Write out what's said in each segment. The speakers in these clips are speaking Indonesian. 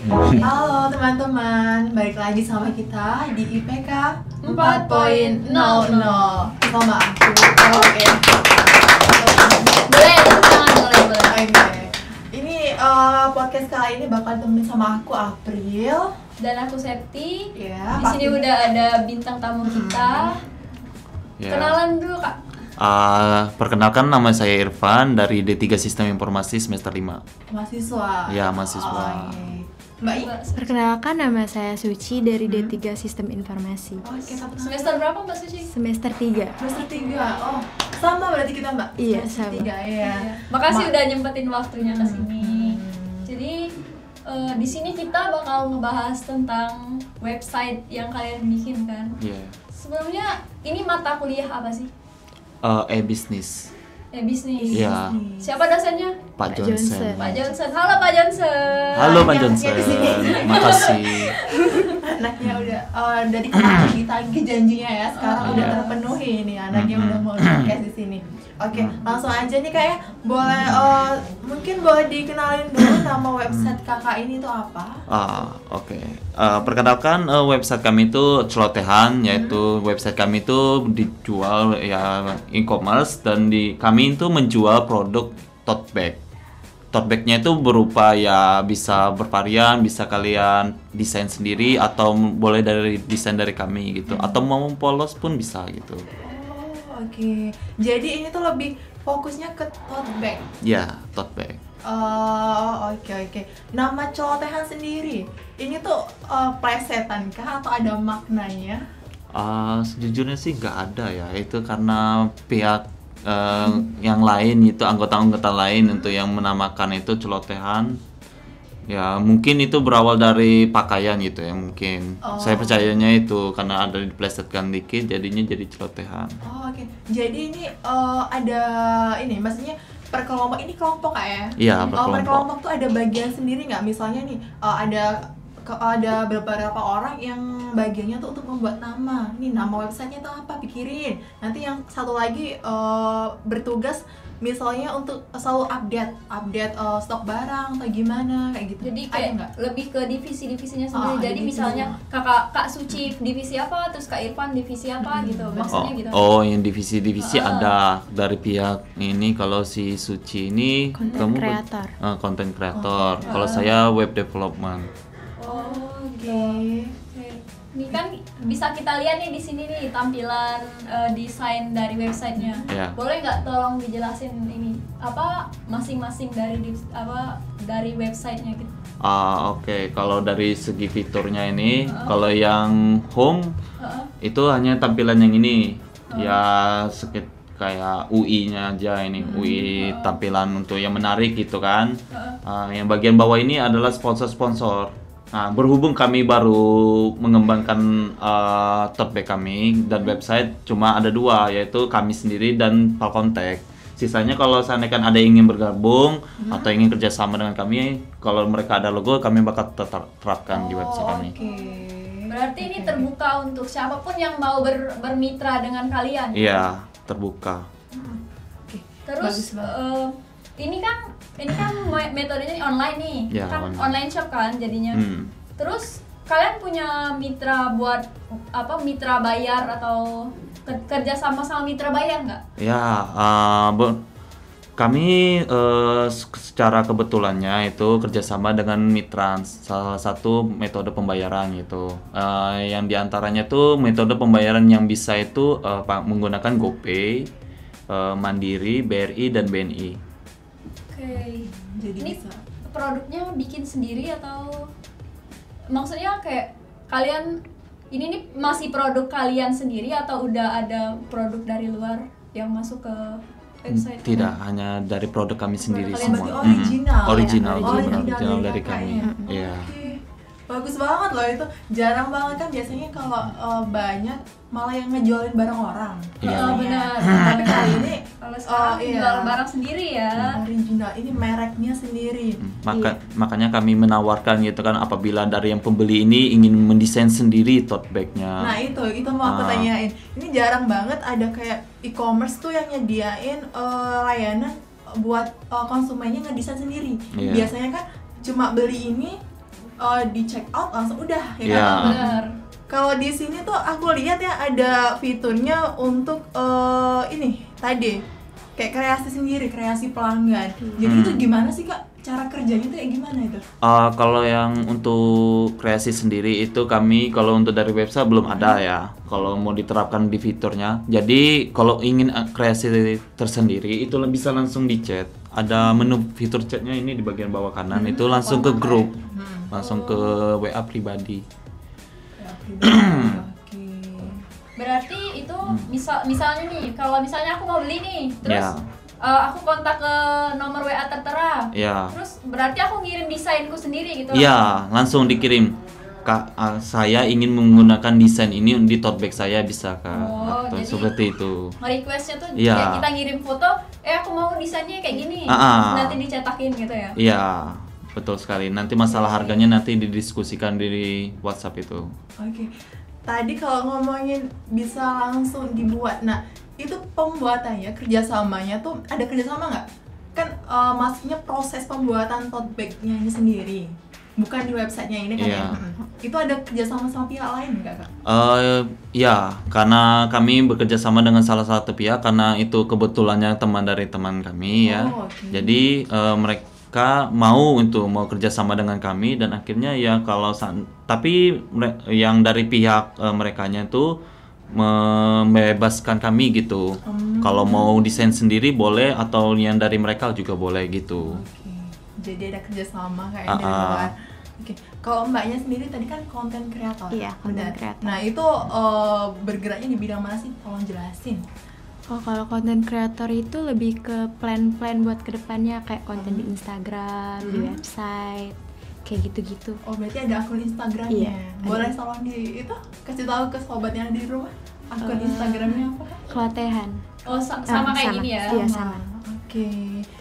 Halo teman-teman, balik lagi sama kita di IPK 4.00 sama aku. Oke. Boleh, jangan boleh. Oke. Ini podcast kali ini bakal temenin sama aku April Dan aku Septi. ya. Di sini udah ada bintang tamu kita. Ya. Kenalan dulu, Kak. Perkenalkan, nama saya Irfan dari D3 Sistem Informasi semester 5. Mahasiswa. Ya, mahasiswa. Oke. Mbak I? Perkenalkan, nama saya Suci dari D3 Sistem Informasi. Oke, satu Semester berapa, Mbak Suci? Semester 3. semester 3. Oh, sama berarti kita, Mbak. Iya, Semester sama. 3 ya. Makasih udah nyempetin waktunya ke sini. Jadi di sini kita bakal ngebahas tentang website yang kalian bikin kan. Ya. Sebelumnya ini mata kuliah apa sih? E-business. Bisnis. Iya. Siapa dosennya? Pak Pak Johnson. Johnson. Pak Johnson. Halo Pak Johnson. Halo Pak Anaknya Johnson. di sini. Makasih. Anaknya udah dari kemarin ditagih janjinya ya, sekarang udah Iya. terpenuhi nih anaknya Mhm. udah mau podcast di sini. Oke, langsung aja nih kayak boleh mungkin boleh dikenalin dulu nama website kakak ini tuh apa? Oke. Perkenalkan, website kami itu celotehan, yaitu website kami itu dijual ya e-commerce, dan kami itu menjual produk tote bag. Tote bag-nya itu berupa ya bisa bervarian, bisa kalian desain sendiri atau boleh dari desain dari kami gitu, atau mau polos pun bisa gitu. Oh, oke. Jadi ini tuh lebih fokusnya ke tote bag. Ya, tote bag. Oh, oke. Nama celotehan sendiri, ini tuh plesetan kah atau ada maknanya? Sejujurnya sih nggak ada ya, itu karena pihak yang lain itu, anggota-anggota lain untuk yang menamakan itu celotehan. Ya mungkin itu berawal dari pakaian gitu ya, mungkin. Saya percayanya itu karena ada diplesetkan dikit jadinya jadi celotehan. Oh, oke. Jadi ini ada ini maksudnya per kelompok, ini kelompok Kak ya? Iya, Per berkelompok. kelompok tuh ada bagian sendiri nggak? Misalnya nih ada beberapa orang yang bagiannya tuh untuk membuat nama. Nih nama websitenya tuh apa? Pikirin. Nanti yang satu lagi bertugas misalnya untuk selalu update stok barang atau gimana kayak gitu. Jadi Ada kayak nggak? lebih ke divisi-divisinya sendiri. ada Jadi divisinya. misalnya Kak Suci divisi apa, terus Kak Irfan divisi apa gitu. Maksudnya gitu. Yang divisi-divisi ada dari pihak ini. Kalau si Suci ini Content creator. Content creator. Kalau saya web development. Oh, gitu. Oke. Oke. Ini kan bisa kita lihat nih di sini nih tampilan desain dari websitenya. Ya. Boleh nggak tolong dijelasin ini apa masing-masing dari websitenya gitu? Oke. Kalau dari segi fiturnya ini, kalau yang home itu hanya tampilan yang ini, ya kayak UI-nya aja ini, UI tampilan untuk yang menarik gitu kan. Yang bagian bawah ini adalah sponsor-sponsor. Nah, berhubung kami baru mengembangkan tote bag kami dan website cuma ada dua, yaitu kami sendiri dan Palcontact. Sisanya kalau seandainya kan ada yang ingin bergabung atau ingin kerjasama dengan kami, kalau mereka ada logo, kami bakal terapkan di website kami. Oke. Berarti ini terbuka untuk siapapun yang mau bermitra dengan kalian. Iya, terbuka. Oke. Terus Bagus banget. ini kan metodenya online nih, Ya, kan online. online shop kan jadinya. Terus kalian punya mitra buat mitra bayar atau kerja sama mitra bayar nggak? Ya, kami secara kebetulannya itu kerjasama dengan mitra, salah satu metode pembayaran gitu. Yang diantaranya tuh metode pembayaran yang bisa itu menggunakan GoPay, Mandiri, BRI, dan BNI. Oke. Jadi Ini bisa. produknya bikin sendiri atau maksudnya kayak kalian ini nih masih produk kalian sendiri atau udah ada produk dari luar yang masuk ke website? Tidak, hanya dari produk kami sendiri Kalian semua. berarti original ya? Original, Original original dari kakak kami. ya? Iya. Oke. Bagus banget loh itu. Jarang banget kan biasanya kalau banyak malah yang ngejualin barang orang. Iya. Benar. Tapi kali ini Kalau sekarang iya. jual barang sendiri ya. original, ini mereknya sendiri. Makanya kami menawarkan gitu kan, apabila dari yang pembeli ini ingin mendesain sendiri tote bag-nya. Nah itu mau aku tanyain. Ini jarang banget ada kayak e-commerce tuh yang nyediain layanan buat konsumennya ngedesain sendiri. Iya. Biasanya kan cuma beli ini di check out langsung udah ya Iya. kan? Benar. Kalau di sini tuh aku lihat ya ada fiturnya untuk ini tadi kayak kreasi sendiri, kreasi pelanggan. Jadi itu gimana sih Kak? Cara kerjanya tuh kayak gimana itu? Kalau yang untuk kreasi sendiri itu kami kalau untuk dari website belum ada ya. Kalau mau diterapkan di fiturnya. Jadi kalau ingin kreasi tersendiri itu bisa langsung di chat. Ada menu fitur chatnya ini di bagian bawah kanan itu langsung ke grup, langsung ke WA pribadi. Ya, pribadi. Oke. Berarti itu misalnya nih, kalau misalnya aku mau beli nih, terus Ya. Aku kontak ke nomor WA tertera. Ya. Terus berarti aku ngirim desainku sendiri gitu. Iya, langsung dikirim. Kak, saya ingin menggunakan desain ini di tote bag saya, bisa Kak? Oh, Atau jadi seperti itu. Requestnya tuh Iya. kayak kita ngirim foto, aku mau desainnya kayak gini, Ah, ah. nanti dicetakin gitu ya. Iya, betul sekali. Nanti masalah harganya nanti didiskusikan di WhatsApp itu. Oke. Tadi kalau ngomongin bisa langsung dibuat, nah itu pembuatannya, kerjasamanya tuh ada kerjasama nggak? Kan maksudnya proses pembuatan tote bag-nya ini sendiri, bukan di websitenya ini kan Iya. ya? Itu ada kerjasama sama pihak lain nggak Kak? Ya, karena kami bekerja sama dengan salah satu pihak karena itu kebetulannya teman dari teman kami ya. Oh, oke. Jadi mereka mau kerja sama dengan kami dan akhirnya ya tapi yang dari pihak merekanya itu membebaskan kami gitu. Kalau mau desain sendiri boleh atau yang dari mereka juga boleh gitu. Oke. Jadi ada kerjasama kayak Ah, dari ah. luar. Oke. Kalau Mbaknya sendiri tadi kan konten kreator. Iya, content benar. creator. Nah itu bergeraknya di bidang mana sih? Tolong jelasin. Oh, kalau content creator itu lebih ke plan-plan buat kedepannya kayak konten di Instagram, di website, kayak gitu-gitu. Oh berarti ada akun Instagramnya. Iya, Boleh ada. tolong itu kasih tahu ke sobat yang di rumah akun Instagramnya apa? Kelotehan. Oh, sama kayak sama. gini ya. Iya, sama. Oke.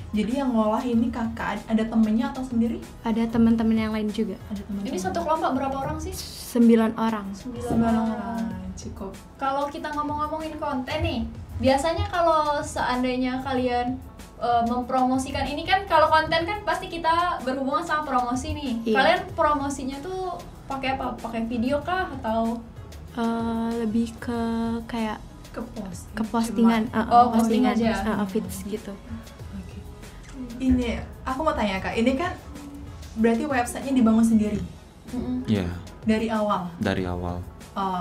Jadi yang ngolah ini kakak ada temennya atau sendiri? Ada teman-teman yang lain juga. Ada teman. Ini satu kelompok berapa orang sih? 9 orang. 9 sembilan orang. Cukup. Kalau kita ngomong-ngomongin konten nih, biasanya kalau seandainya kalian mempromosikan ini kan, kalau konten kan pasti kita berhubungan sama promosi nih. Iya. Kalian promosinya tuh pakai apa? Pakai video kah atau Lebih ke kayak Ke post. ke postingan, Oh, posting postingan, aja. feeds gitu. Oke. Ini aku mau tanya Kak, ini kan berarti websitenya dibangun sendiri Ya, dari awal. dari awal.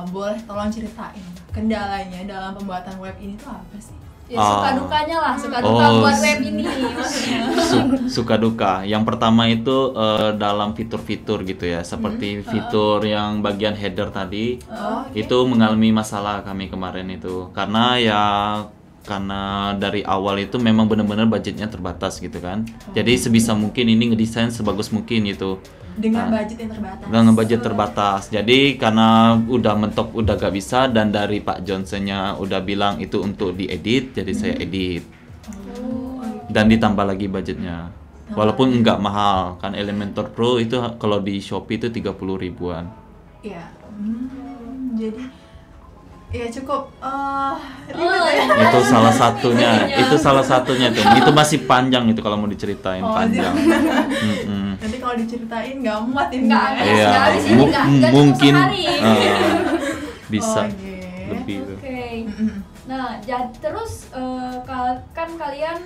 Boleh tolong ceritain kendalanya dalam pembuatan web ini tuh apa sih? ya suka dukanya lah, suka duka Oh, buat web ini maksudnya. Suka duka. Yang pertama itu dalam fitur-fitur gitu ya, seperti fitur yang bagian header tadi, itu mengalami masalah kami kemarin itu, karena dari awal itu memang benar-benar budgetnya terbatas gitu kan. Jadi sebisa mungkin ini ngedesain sebagus mungkin gitu. Dengan budget yang terbatas. Dengan budget terbatas. Jadi karena udah mentok udah gak bisa dan dari Pak Johnsonnya udah bilang itu untuk diedit, jadi saya edit. Dan ditambah lagi budgetnya. Walaupun nggak mahal kan, Elementor Pro itu kalau di Shopee itu 30 ribuan. Iya. Jadi ya cukup ribet ya. Itu salah satunya tuh. Itu masih panjang itu kalau mau diceritain panjang. Mm-mm. Nanti kalau diceritain nggak muat ini. Nggak ya. habis. Iya, Nggak habis ini, nggak cukup mungkin sehari. bisa Oke. lebih tuh. Oke. Mm-mm. Nah, terus kan kalian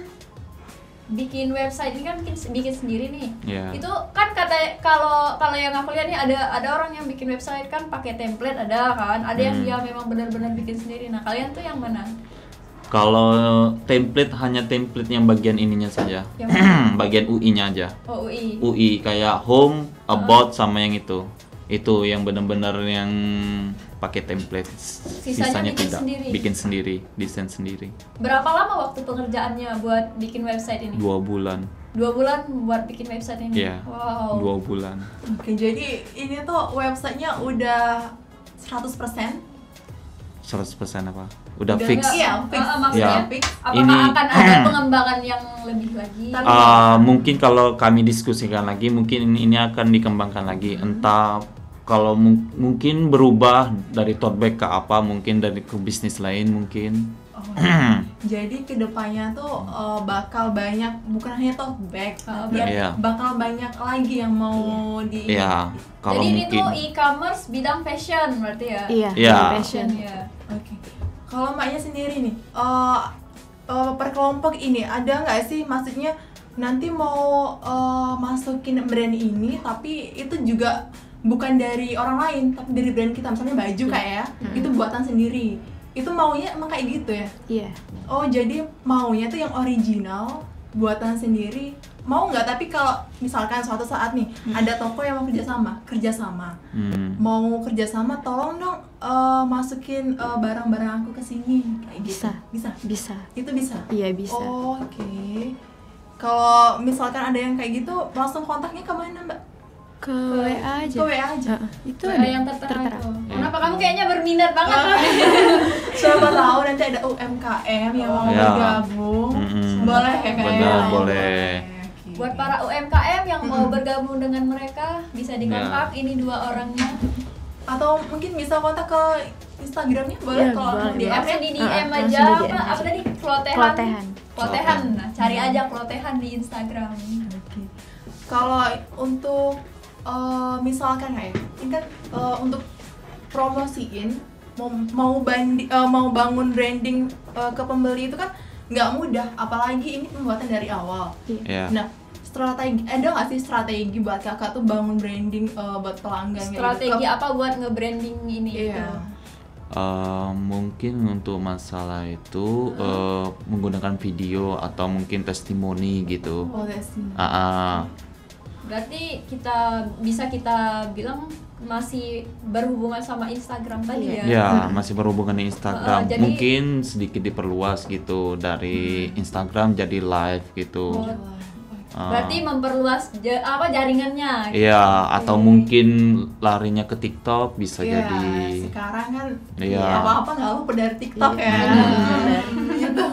bikin website ini kan bikin sendiri nih. Iya. Itu kan kalau yang aku lihat nih ada orang yang bikin website kan pakai template, ada kan. Ada yang dia memang benar-benar bikin sendiri. Nah, kalian tuh yang mana? Kalau template hanya template yang bagian ininya saja. Yang Bagian UI-nya aja. Oh, UI. UI kayak home, about sama yang itu. Itu yang benar-benar yang pakai template. Sisanya bikin sendiri? Bikin sendiri, desain sendiri. Berapa lama waktu pengerjaannya buat bikin website ini? 2 bulan. 2 bulan buat bikin website ini? Iya. Wow. 2 bulan. Oke, jadi ini tuh websitenya udah 100%. 100% apa? Udah Udah fix. nggak? Iya, fix. Maksudnya Ya. Fix. apakah Ini- akan ada pengembangan yang lebih lagi? Mungkin kalau kami diskusikan lagi, mungkin ini akan dikembangkan lagi. Entah kalau mungkin berubah dari tote bag ke apa, mungkin dari ke bisnis lain mungkin. Oh, jadi kedepannya tuh bakal banyak, bukan hanya tote bag, tapi Iya. bakal banyak lagi yang mau di. Iya, kalau Jadi ini mungkin tuh e-commerce bidang fashion berarti ya? Iya, Iya. fashion. Ya. Oke. Kalau Mbaknya sendiri nih, per kelompok ini ada nggak sih, maksudnya nanti mau masukin brand ini, tapi itu juga bukan dari orang lain, tapi dari brand kita, misalnya baju kayak ya, itu buatan sendiri. Itu maunya emang kayak gitu ya? Iya. Oh, jadi maunya tuh yang original, buatan sendiri. Mau nggak? Tapi kalau misalkan suatu saat nih ada toko yang mau kerjasama, mau kerjasama, tolong dong masukin barang-barang aku ke sini, kayak gitu. Bisa. Itu bisa. Iya, bisa. Oh, oke. Kalau misalkan ada yang kayak gitu, langsung kontaknya kemana, Mbak? Ke WA aja. Ke WA aja. Itu Ada ada yang tertera itu. Iya. Kenapa kamu kayaknya berminat banget? Siapa tahu nanti ada UMKM yang mau Ya. bergabung. Boleh ya, Kak? Benar, Ya? boleh. Oke. Buat para UMKM yang mau bergabung dengan mereka bisa dikontak ini 2 orangnya. Atau mungkin bisa kontak ke Instagramnya, boleh? Iya, Kalau boleh. di Langsung di DM langsung aja. di DM Apa aja. tadi? Klotehan. Klotehan. Klotehan. Nah, cari aja Klotehan di Instagram. Oke. Kalau untuk misalkan kayak ini kan untuk promosiin mau bangun branding ke pembeli itu kan nggak mudah, apalagi ini pembuatan dari awal. Iya. Nah, ada nggak sih strategi buat kakak tuh bangun branding buat pelanggan? Strategi apa buat nge-branding ini? Iya. Mungkin untuk masalah itu menggunakan video atau mungkin testimoni gitu. Oh, that's it. Berarti kita bilang masih berhubungan sama Instagram tadi ya? Ya, masih berhubungan di Instagram. Jadi- Mungkin sedikit diperluas gitu dari Instagram jadi live gitu. Berarti memperluas jaringannya. Iya, atau mungkin larinya ke TikTok bisa Iya, jadi. sekarang kan Iya. apa-apa nggak lupa dari TikTok ya. Gitu.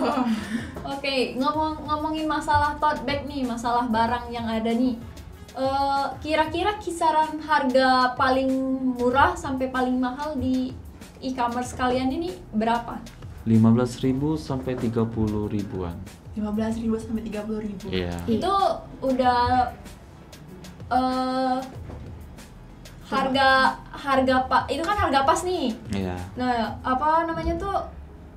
Oke, ngomongin masalah tote bag nih, masalah barang yang ada nih. Kira-kira kisaran harga paling murah sampai paling mahal di e-commerce kalian ini berapa? 15.000 sampai 30 ribuan. 15.000 sampai 30.000. Iya. Itu udah itu kan harga pas nih. Iya. Nah, apa namanya tuh,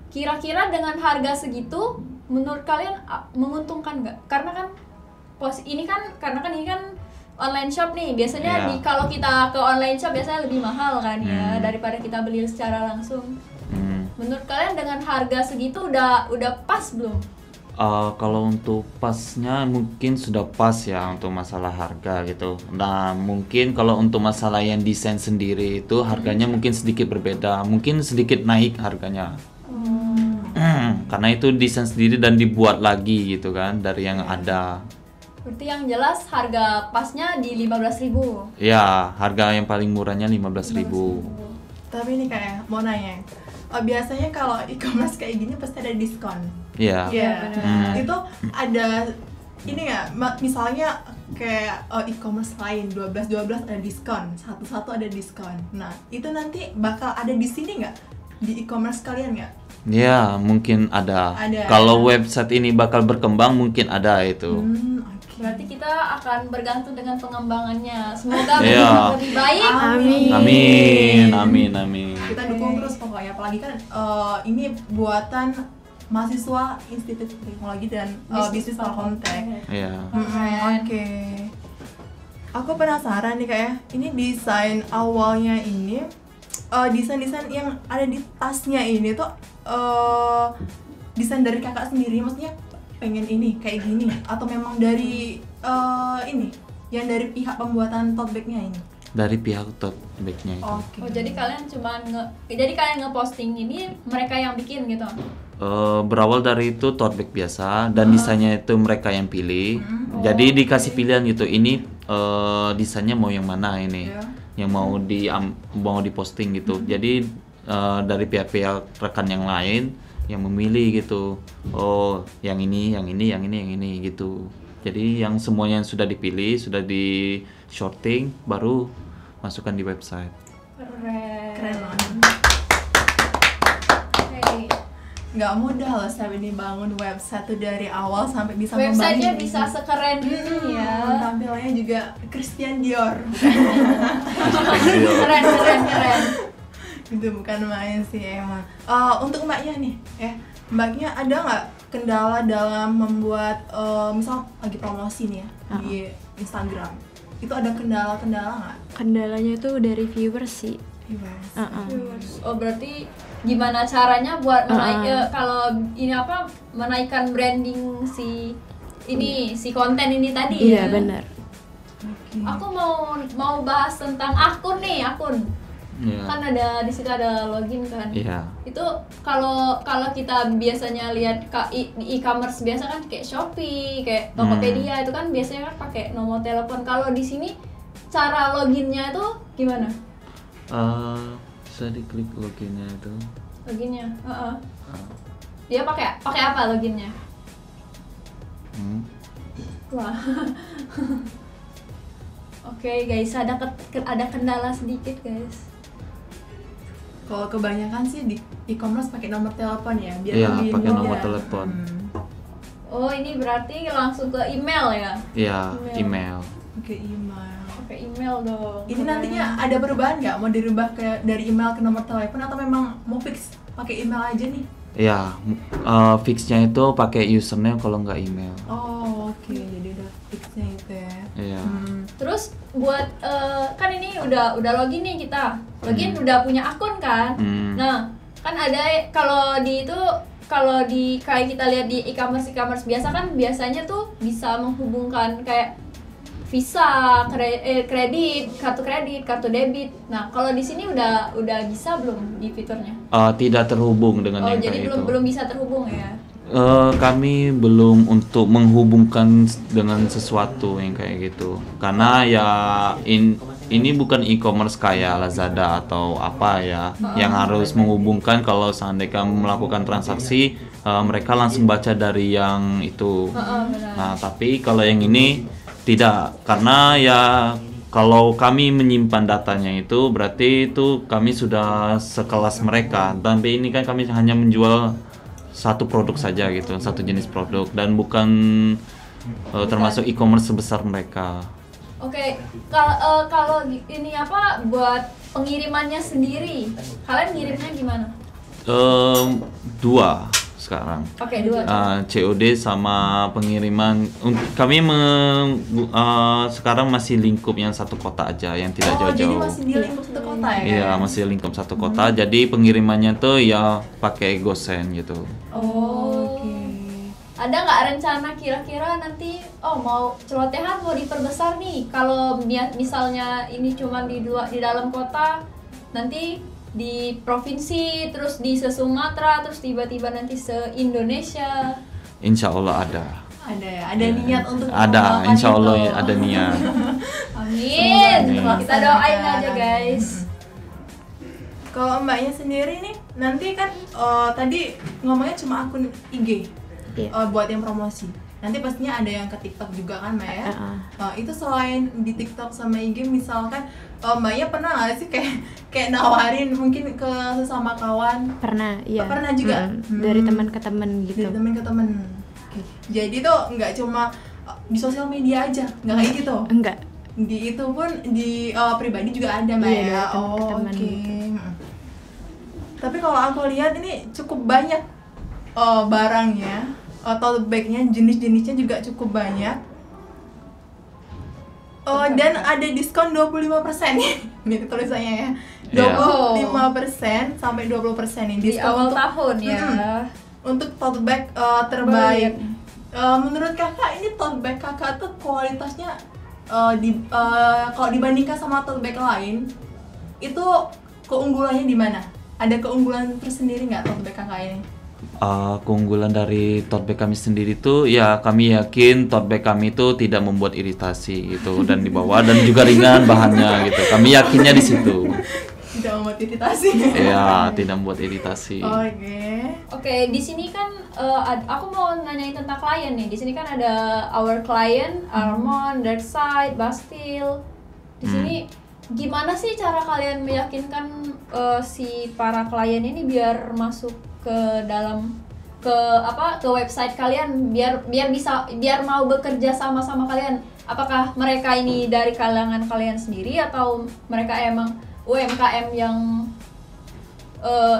kira-kira dengan harga segitu menurut kalian menguntungkan nggak? Karena kan ini kan online shop nih, biasanya Iya. kalau kita ke online shop biasanya lebih mahal kan ya daripada kita beli secara langsung. Menurut kalian dengan harga segitu udah pas belum? Kalau untuk pasnya mungkin sudah pas ya untuk masalah harga gitu. Nah, mungkin kalau untuk masalah yang desain sendiri itu harganya mungkin sedikit berbeda, mungkin sedikit naik harganya. Karena itu desain sendiri dan dibuat lagi gitu kan dari yang ada. Berarti yang jelas harga pasnya di 15.000. Ya, harga yang paling murahnya 15.000. Tapi ini kayak mau nanya, biasanya kalau e-commerce kayak gini pasti ada diskon. Iya. Iya. benar. Itu ada ini nggak? Misalnya kayak e-commerce lain 12 ada diskon, satu ada diskon. Nah, itu nanti bakal ada di sini nggak? Di e-commerce kalian nggak? Ya, mungkin ada. Ada. Kalau website ini bakal berkembang mungkin ada itu. Oke. Berarti kita akan bergantung dengan pengembangannya. Semoga Iya. lebih baik. Amin. Kita dukung terus pokoknya, apalagi kan ini buatan mahasiswa Institut Teknologi dan Bisnis Telkomtek. Iya. Oke. Aku penasaran nih kayak ini desain awalnya ini desain-desain yang ada di tasnya ini tuh desain dari kakak sendiri, maksudnya pengen ini kayak gini atau memang dari ini yang dari pihak pembuatan tote bag-nya ini? Dari pihak tote bag-nya itu. Oke. Oh, jadi kalian nge-posting ini mereka yang bikin gitu. Berawal dari itu tote bag biasa dan desainnya itu mereka yang pilih. Jadi dikasih pilihan gitu. Ini desainnya mau yang mana ini? Iya. Yang mau diposting gitu. Jadi dari pihak-pihak rekan yang lain yang memilih gitu. Oh, yang ini gitu. Jadi yang semuanya yang sudah dipilih, sudah di shorting, baru masukkan di website. Keren. Keren banget. Oke. nggak mudah loh saya ini bangun website tuh dari awal sampai bisa Websitenya ngembangin bisa sekeren ini ya. tampilannya juga Christian Dior. Keren. Itu bukan main sih emang. Untuk mbaknya nih ya, mbaknya ada nggak kendala dalam membuat misal lagi promosi nih ya di Instagram, itu ada kendala-kendala nggak? Kendalanya itu dari viewers sih. Viewers. Oh berarti gimana caranya buat kalau ini apa menaikkan branding si ini si konten ini tadi Iya ya? benar. Oke. Aku mau bahas tentang akun. Iya. Kan ada di situ ada login kan. Iya. Itu kalau kita biasanya lihat di e-commerce biasa kan kayak Shopee, kayak Tokopedia itu kan biasanya kan pakai nomor telepon. Kalau di sini cara loginnya itu gimana? Bisa diklik loginnya itu. Loginnya, dia pakai apa loginnya? Wah. Oke guys, ada kendala sedikit guys. Kalau kebanyakan sih di e-commerce pakai nomor telepon ya, biar Iya, lebih pakai mudah. nomor telepon. Oh ini berarti langsung ke email ya? Iya, email. Oke, email. Pakai email dong. Ini nantinya ada perubahan nggak? Mau dirubah dari email ke nomor telepon atau memang mau fix pakai email aja nih? Iya, fixnya itu pakai username kalau nggak email. Oh oke, jadi udah fixnya itu ya. Iya. Terus buat kan ini udah login nih kita, login udah punya akun kan. Nah kan ada kalau di kayak kita lihat di e-commerce biasa kan biasanya tuh bisa menghubungkan kayak Visa, kredit, kartu debit. Nah kalau di sini udah bisa belum di fiturnya? Tidak terhubung dengan yang Jadi kayak itu. belum bisa terhubung ya? Kami belum untuk menghubungkan dengan sesuatu yang kayak gitu, karena ya ini bukan e-commerce kayak Lazada atau apa ya, yang harus menghubungkan kalau seandainya melakukan transaksi mereka langsung baca dari yang itu. Benar. Nah tapi kalau yang ini tidak, karena ya kalau kami menyimpan datanya itu berarti itu kami sudah sekelas mereka, tapi ini kan kami hanya menjual satu produk saja gitu, satu jenis produk dan bukan termasuk e-commerce sebesar mereka. Oke, kalau ini apa buat pengirimannya sendiri, kalian ngirimnya gimana? Dua sekarang. Oke, dua. COD sama pengiriman. Kami sekarang masih lingkup yang satu kota aja, yang tidak Jadi jauh-jauh. masih di lingkup satu kota ya? Iya, masih lingkup satu kota. Jadi pengirimannya tuh ya pakai GoSend gitu. Oke. Ada nggak rencana kira-kira nanti mau celotehan mau diperbesar nih? Kalau misalnya ini cuma di dalam kota, nanti di provinsi, terus di se-Sumatera, terus tiba-tiba nanti se-Indonesia. Insya Allah ada. Ada ya, ada niat untuk Ada, melakukan insya Allah itu. ada niat. Amin. Amin. Kita doain aja guys. Kalau mbaknya sendiri nih, nanti kan tadi ngomongnya cuma akun IG, buat yang promosi. Nanti pastinya ada yang ke TikTok juga kan, Mbak ya? Itu selain di TikTok sama IG, misalkan mbaknya pernah nggak sih kayak nawarin mungkin ke sesama kawan? Pernah, iya. Pernah juga? Dari teman ke teman gitu. Dari teman ke teman. Oke. Jadi tuh nggak cuma di sosial media aja, nggak kayak gitu? Enggak. Di itu pun di pribadi juga ada Mbak Iya, ya? dari teman ke teman oke. gitu. Tapi kalau aku lihat ini cukup banyak barangnya, tote bagnya, jenis-jenisnya juga cukup banyak. Dan ada diskon 25% nih, gitu tulisannya ya. 25% sampai 20% nih Di diskon awal untuk tahun ya. untuk tote bag terbaik. Menurut kakak ini tote bag kakak tuh kualitasnya kalau dibandingkan sama tote bag lain itu keunggulannya di mana? Ada keunggulan tersendiri nggak tote bag kakak ini? Keunggulan dari tote bag kami sendiri tuh ya kami yakin tote bag kami itu tidak membuat iritasi gitu dan dibawa dan juga ringan bahannya gitu. Kami yakinnya di situ. Tidak membuat iritasi. Iya, tidak membuat iritasi. Oke. Di sini kan aku mau nanyain tentang klien nih. Di sini kan ada our client, Almond, Darkside, Bastille. Di sini gimana sih cara kalian meyakinkan si para klien ini biar masuk ke dalam ke website kalian biar mau bekerja sama kalian? Apakah mereka ini dari kalangan kalian sendiri atau mereka emang UMKM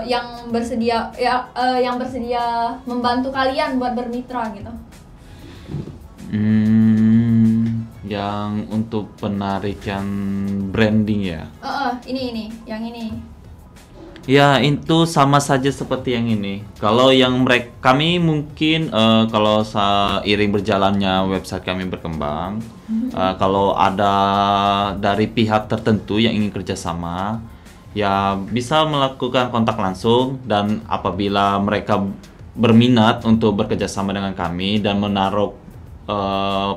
yang bersedia membantu kalian buat bermitra gitu? Yang untuk penarikan branding ya? Ini yang ini. Ya, itu sama saja seperti yang ini. Kalau yang kami mungkin kalau seiring berjalannya website kami berkembang, kalau ada dari pihak tertentu yang ingin kerjasama, ya bisa melakukan kontak langsung, dan apabila mereka berminat untuk bekerjasama dengan kami dan menaruh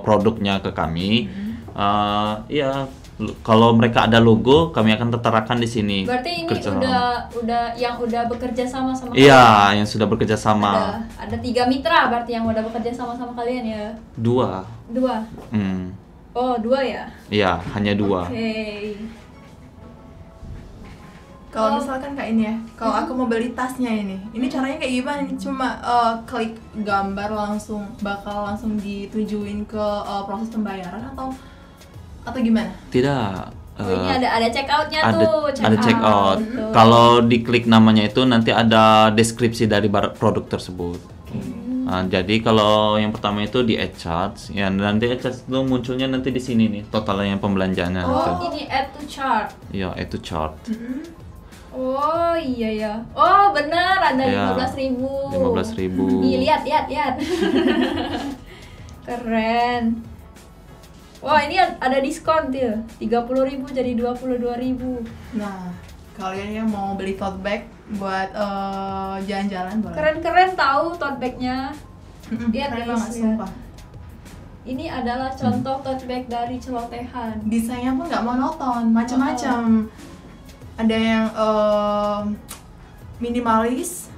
produknya ke kami, ya kalau mereka ada logo, kami akan terterakan di sini. Berarti ini udah bekerja sama iya, kalian? yang sudah bekerja sama. Ada 3 mitra berarti yang udah bekerja sama kalian ya? 2. Oh, 2 ya? Iya, hanya 2. Oke. Kalau misalkan kayak ini ya, kalau aku mau beli tasnya ini caranya kayak gimana nih? Cuma klik gambar bakal langsung ditujuin ke proses pembayaran atau gimana? Tidak. Ini ada check out-nya ada check out. Kalau diklik namanya itu nanti ada deskripsi dari produk tersebut. Jadi kalau yang pertama itu di add charts, ya nanti add charts itu munculnya nanti di sini nih totalnya pembelanjaannya. Ini add to chart. Iya, add to chart. Oh iya ya. Oh benar, ada Ya, 15.000. 15.000. Nih lihat. Keren. Wah, ini ada diskon tuh. 30.000 jadi 22.000. Nah, kalian yang mau beli tote bag buat jalan-jalan boleh. Keren tahu tote bag-nya. Lihat keren guys, banget, ya. sumpah. Ini adalah contoh tote bag dari celotehan. Desainnya pun nggak monoton, macam-macam. Ada yang minimalis,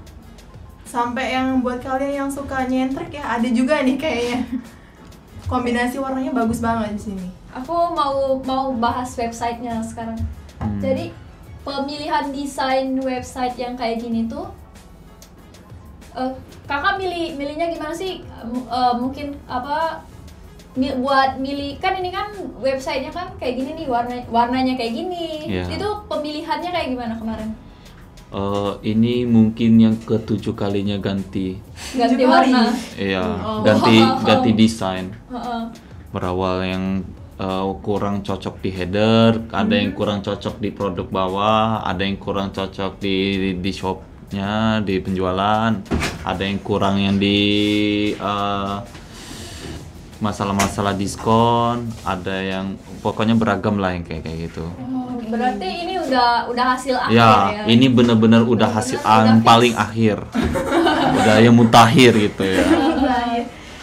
sampai yang buat kalian yang suka nyentrik ya, ada juga nih kayaknya. Kombinasi warnanya bagus banget di sini. Aku mau bahas websitenya sekarang. Jadi pemilihan desain website yang kayak gini tuh, kakak milihnya gimana sih? Mungkin buat milih, kan ini kan websitenya kan kayak gini nih, warnanya kayak gini. Yeah. Itu pemilihannya kayak gimana kemarin? Ini mungkin yang ke-7 kalinya ganti warna. Iya, ganti desain. Berawal yang kurang cocok di header, ada yang kurang cocok di produk bawah, ada yang kurang cocok di shopnya, di penjualan, ada yang kurang yang di masalah-masalah diskon, ada yang pokoknya beragam lah yang kayak gitu. Berarti ini udah hasil akhir Ya, ini bener-bener udah hasil paling akhir. Udah yang mutakhir gitu ya.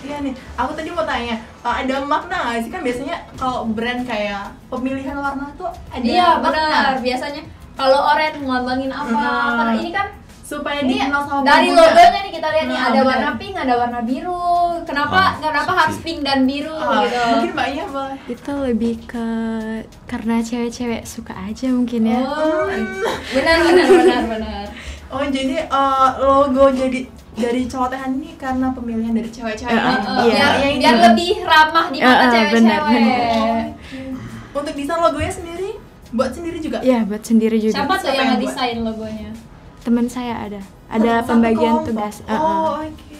Iya nih, aku tadi mau tanya, ada makna nggak sih? Kan biasanya kalau brand kayak pemilihan warna tuh ada Iya makna. benar, biasanya kalau orange ngelambangin apa, karena ini kan supaya ini dikenal sama dari pengguna. logonya nih kita lihat nih, ada benar. warna pink, ada warna biru. Kenapa harus pink dan biru gitu? Mungkin mbaknya boleh. Itu lebih ke karena cewek-cewek suka aja mungkin ya. Oh, benar. Oh jadi logo jadi dari celotehan ini karena pemilihan dari cewek-cewek. Iya. Biar lebih ramah di mata benar. cewek-cewek. Untuk desain logonya sendiri, buat sendiri juga? Iya, buat sendiri juga. Siapa tuh Siapa yang yang ngedesain logonya? Teman saya ada Satu pembagian kelompok. tugas. Oh, oke.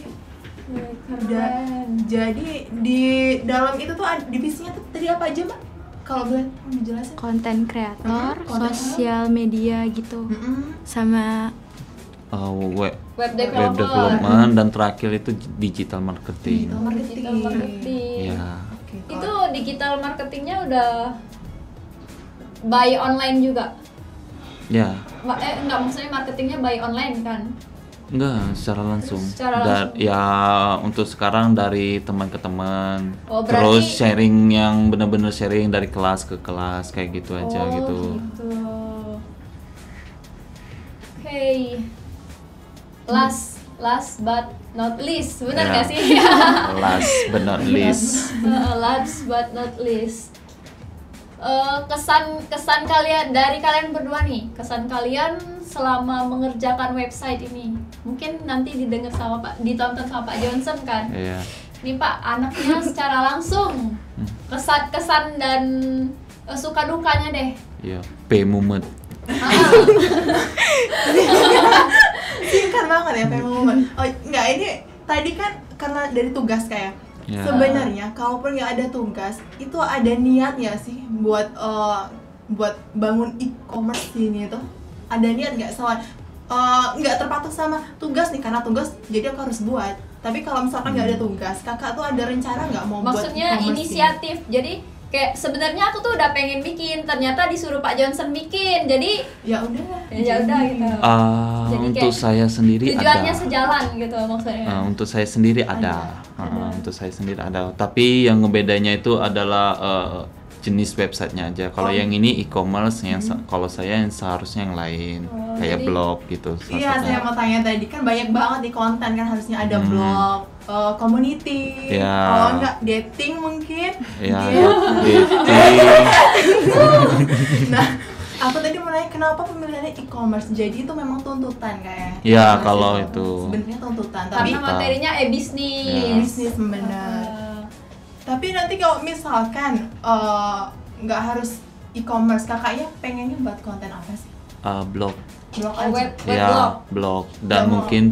Keren. Jadi di dalam itu tuh divisinya tuh tadi apa aja, Mbak? Kalau boleh dijelasin. Konten kreator, konten sosial media gitu, sama Web Web developer. development, dan terakhir itu digital marketing. Digital marketing. Ya. Oke, Itu digital marketingnya udah buy online juga? Ya, Enggak, maksudnya marketingnya buy online kan? enggak secara langsung. Secara langsung. Ya, untuk sekarang dari teman ke teman. Oh, Terus berarti- sharing yang benar-benar sharing dari kelas ke kelas kayak gitu aja gitu. Oke. Last but not least, benar Ya. nggak sih? Last but not least. Last but not least. Kesan kalian dari kalian berdua nih, kesan kalian selama mengerjakan website ini? Mungkin nanti ditonton sama Pak Johnson kan? Iya. Nih Pak, anaknya secara langsung kesan dan suka dukanya deh. Iya, P-Mumet. Singkat banget ya pengumuman. Oh enggak, ini tadi kan karena dari tugas kayak Ya. sebenarnya kalaupun nggak ada tugas itu ada niat ya sih buat buat bangun e-commerce ini tuh, ada niat nggak soal nggak terpatok sama tugas nih, karena tugas jadi aku harus buat. Tapi kalau misalkan nggak ada tugas, kakak tuh ada rencana nggak mau Maksudnya buat e-commerce inisiatif. Jadi kayak sebenarnya aku tuh udah pengen bikin, ternyata disuruh Pak Johnson bikin. Jadi ini? Ya udah gitu. Jadi Untuk kayak saya sendiri tujuannya ada. sejalan gitu maksudnya. Untuk saya sendiri ada. Untuk saya sendiri ada. Tapi yang ngebedanya itu adalah jenis websitenya aja. Kalau yang ini e-commerce, yang kalau saya yang seharusnya yang lain, kayak jadi- blog gitu. Iya, saya mau tanya tadi kan banyak banget di konten kan, harusnya ada blog, community, Ya. kalau enggak dating mungkin. Ya, Iya. dating. Nah, aku tadi mau nanya kenapa pemilihannya e-commerce? Jadi itu memang tuntutan kayak. Ya, e-commerce kalau itu. sebenarnya tuntutan, tapi Karena materinya bisnis. bisnis benar. Tapi nanti kalau misalkan nggak harus e-commerce, kakaknya pengennya buat konten apa sih? Blog. Blog Oh, aja. web Ya, blog. blog. Dan Nggak mau. mungkin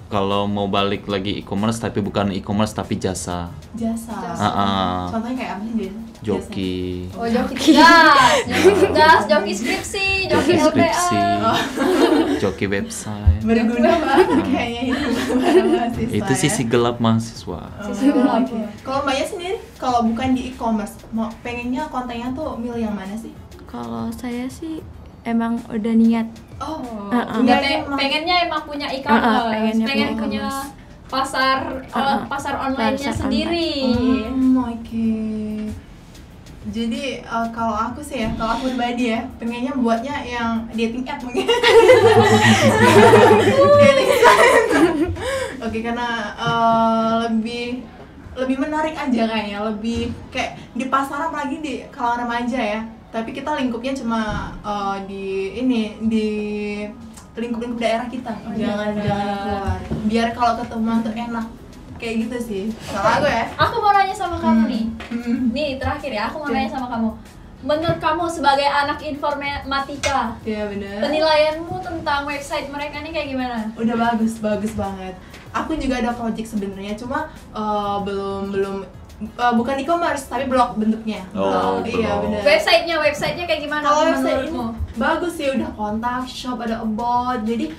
kalau mau balik lagi e-commerce, tapi bukan e-commerce tapi jasa. Jasa. Contohnya kayak apa sih dia? Joki. Oh, joki tugas, joki skripsi, joki Joki skripsi. LPA. Joki website. Berguna banget kayaknya ini para mahasiswa. Itu sisi ya. gelap mahasiswa. Sisi gelap. Oke. Kalau Mbaknya sendiri, kalau bukan di e-commerce, mau pengennya kontennya tuh milih yang mana sih? Kalau saya sih emang udah niat. Oh, Udah pengennya emang punya e-commerce, pengennya pengen punya punya pasar pasar online-nya Pasar sendiri. Oke. Jadi kalau aku sih ya, kalau aku pribadi ya, pengennya buatnya yang dating app mungkin. Dating site. Oke, karena lebih menarik aja kayaknya, lebih kayak di pasaran apalagi di kalangan remaja ya. Tapi kita lingkupnya cuma di lingkup-lingkup daerah kita, jangan keluar. Biar kalau ketemuan tuh enak. Kayak gitu sih. Kalau aku ya. Aku mau nanya sama kamu nih. Hmm. Nih terakhir ya, aku mau Oke. nanya sama kamu. Menurut kamu sebagai anak informatika, Iya bener. penilaianmu tentang website mereka nih kayak gimana? Udah bagus banget. Aku juga ada project sebenarnya, cuma belum bukan e-commerce tapi blog bentuknya. Oh, Iya blog. bener. Websitenya kayak gimana Kalau website ini menurutmu? bagus sih, udah kontak, shop, ada about. Jadi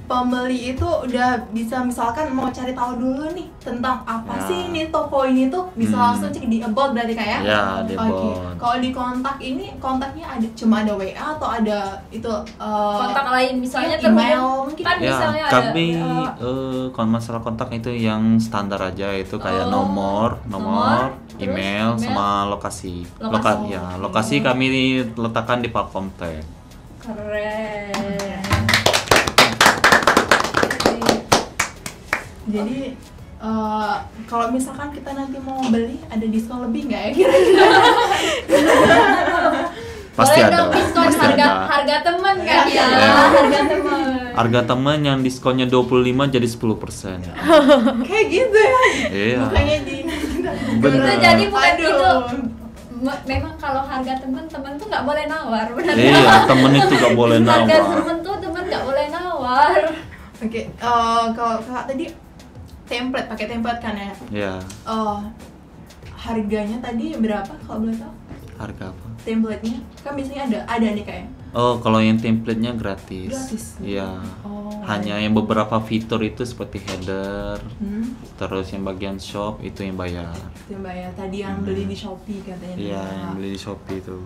pembeli itu udah bisa misalkan mau cari tahu dulu nih tentang apa Ya. sih ini toko ini tuh, bisa langsung cek di about berarti kayak. Ya, di Oke. about. Kalau di kontak ini kontaknya cuma ada WA atau ada itu Kontak lain misalnya iya, email terhubung mungkin. kan Ya, misalnya kami ada kalau masalah kontak itu yang standar aja, itu kayak nomor, nomor, email, terus email. sama lokasi. Lokasi. Lokasi kami letakkan di platform tag. keren. Jadi kalau misalkan kita nanti mau beli, ada diskon lebih nggak ya kira-kira? Pasti Boleh ada. dong diskon Pasti harga ada. harga teman kan ya, Ya. harga teman. Harga teman yang diskonnya 25 jadi 10%. Kayak gitu ya? Iya. Bukannya di Bener. Itu jadi bukan Aduh. itu. Memang kalau harga teman tuh nggak boleh nawar, benar nggak? Iya, temen itu gak boleh Harga nawar. teman tuh teman nggak boleh nawar. Oke, kalau kakak tadi pakai template kan ya? Ya, Harganya tadi berapa kalau boleh tahu? harga apa? Template-nya kan biasanya ada nih kayak. Oh, kalau yang template-nya gratis. Gratis? Iya. Oh. Hanya yang beberapa fitur itu seperti header, terus yang bagian shop itu yang bayar. Itu Mbak ya, tadi yang beli di Shopee katanya. Iya, Mbak. yang beli di Shopee itu.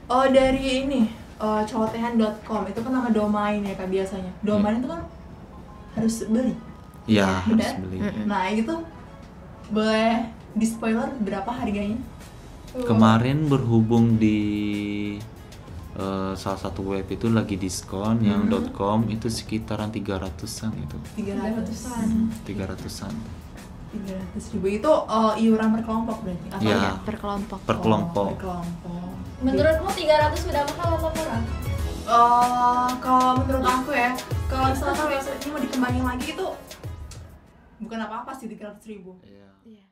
Oh, dari ini celotehan.com itu kan nama domain ya Kak biasanya. Domain itu kan harus beli. Iya, harus Benar? beli. Nah, itu boleh di spoiler berapa harganya? Kemarin berhubung di salah satu web itu lagi diskon yang .com itu sekitaran 300-an itu. 300-an. 300-an. 300.000 itu iuran per kelompok berarti? Atau Iya. Per kelompok. Per kelompok. Per kelompok. Menurutmu 300 sudah mahal atau murah? Kalau menurut aku ya, kalau misalkan website ini mau dikembangin lagi itu bukan apa-apa sih 300.000. Iya.